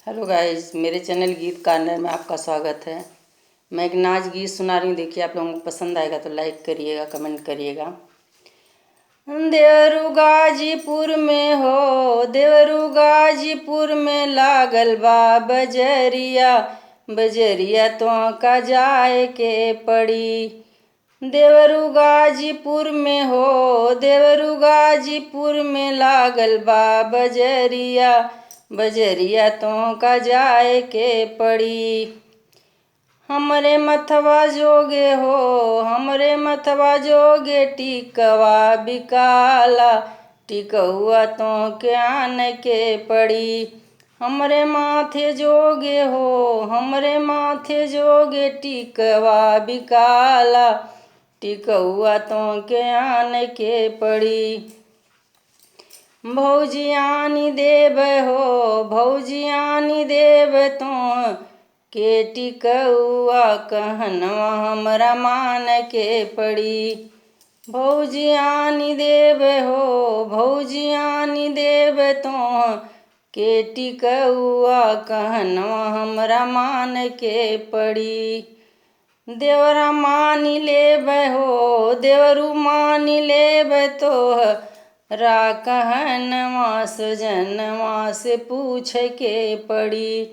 Hello guys, मेरे channel गीत corner में आपका स्वागत है। मैं एक नाच गीत सुना रही हूँ, देखिए आप लोगों को पसंद आएगा तो लाइक करिएगा, कमेंट करिएगा। देवरू गाजीपुर में हो, देवरू गाजीपुर में लागल बा बजरिया, बजरिया तो का जाए के पड़ी। देवरू गाजीपुर में हो, देवरू गाजीपुर में लागल बा बजरिया, बजरिया तो का जाए के पड़ी। हमरे मथवा जोगे हो, हमरे मथवा जोगे टिकवा बिकाला, टिकउआ तो के आन के पड़ी। हमरे माथे जोगे हो, हमरे माथे जोगे टिकवा बिकाला, टिकउआ तो के आन के पड़ी। भौजी आनी देव हो, भौजी आनी देव तो के टिकउआ कहनवा हमरा मान के पड़ी। भौजी आनी देव हो, भौजी आनी देव तो के टिकउआ कहनवा हमरा मान के पड़ी। देवरा मानी लेब हो, देवरू मानी लेब तो रा कहनवा सजनवा से पूछ के पड़ी।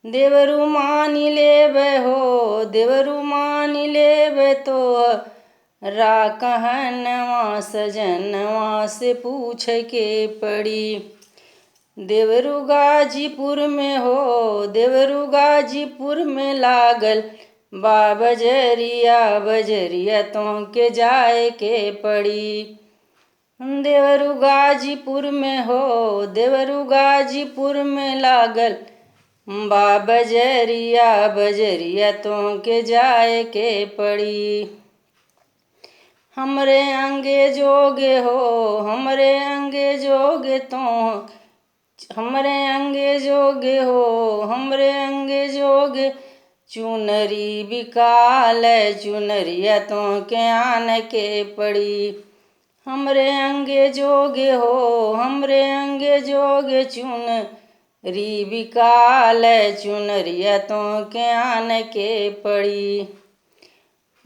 देवरू मानी लेब हो, देवरू मानी लेब तो रा कहनवा सजनवा से पूछ के पड़ी। देवरू गाजीपुर में हो, देवरू गाजीपुर में लागल बा बजरिया, बजरिया तो के जाए के पड़ी। देवरू गाजीपुर में हो, देवरू गाजीपुर में लागल बा बजरिया, बजरिया तो के जाए के पड़ी। हमरे अंगे जोगे हो, हमरे अंगे जोगे तो हमरे अंगे जोगे हो, हमरे अंगे जोगे चुनरी बिकाल, चुनरिया तो के आन के पड़ी। हमरे अंगे जोगे हो, हमरे अंगे जोगे चुनरी बिकाल, चुनरिया तो के आन के पड़ी।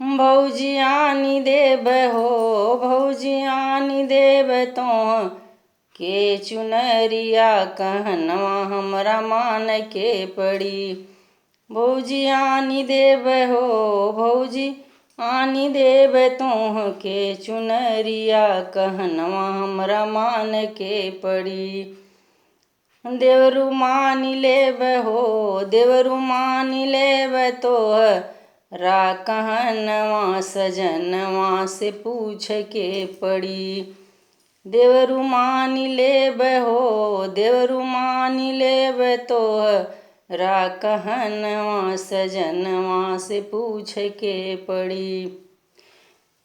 भौजी आनी देव हो, भौजी आनी देव तो के चुनरिया कहनवा हमरा मान के पड़ी। भौजी आनी देव हो, भौजी आनी देव तो के चुनरिया कहनवा हमरा मान के पड़ी। देवरू मानी लेब हो, देवरू मानी लेब तो रा कहनवा सजनवा से पूछ के पड़ी। देवरू मानी लेब हो, देवरू मानी लेब तो रा कहनवा सजनवा से पूछ के पड़ी।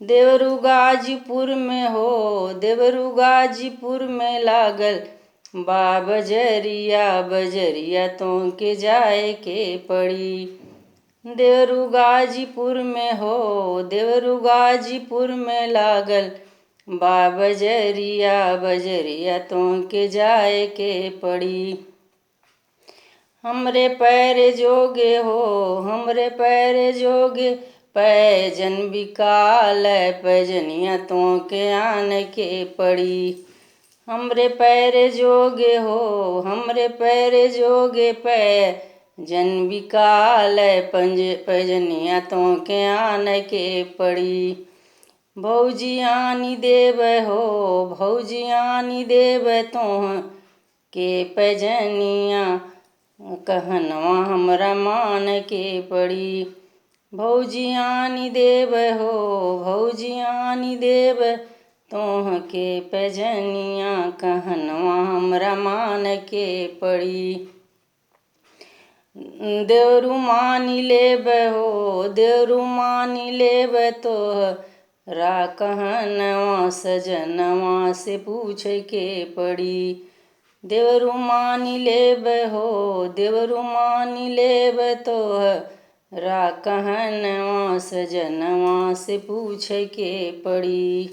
देवरू गाजीपुर में हो, देवरू गाजीपुर में लागल बा बजरिया, बजरिया तो के जाए के पड़ी। देवरू गाजीपुर में हो, देवरू गाजीपुर में लागल बा बजरिया, बजरिया तो के जाए के पड़ी। हमरे पैर जोगे हो, हमरे पैर जोगे पैजन बिकाल, पैजनिया तो के आन के पड़ी। हमरे पैर जोगे हो, हमरे पैर जोगे पैजन बिकाल, पैजनिया तो के आन के पड़ी। भौजी आनी देव हो, भौजी आनी देव तो के पैजनिया कहनवा हमरा मान के पड़ी। भौजी आनी देव हो, भौजी आनी देव तो के पैजनिया कहनवा हमरा मान के पड़ी। देवरू मानी लेब हो, देवरू मानी लेब तो रा कहनवा सजनवा से पूछ के पड़ी। देवरू मानी लेब हो, देवरू मानी लेब तो रा कहनवा सजनवा से पूछ के पड़ी।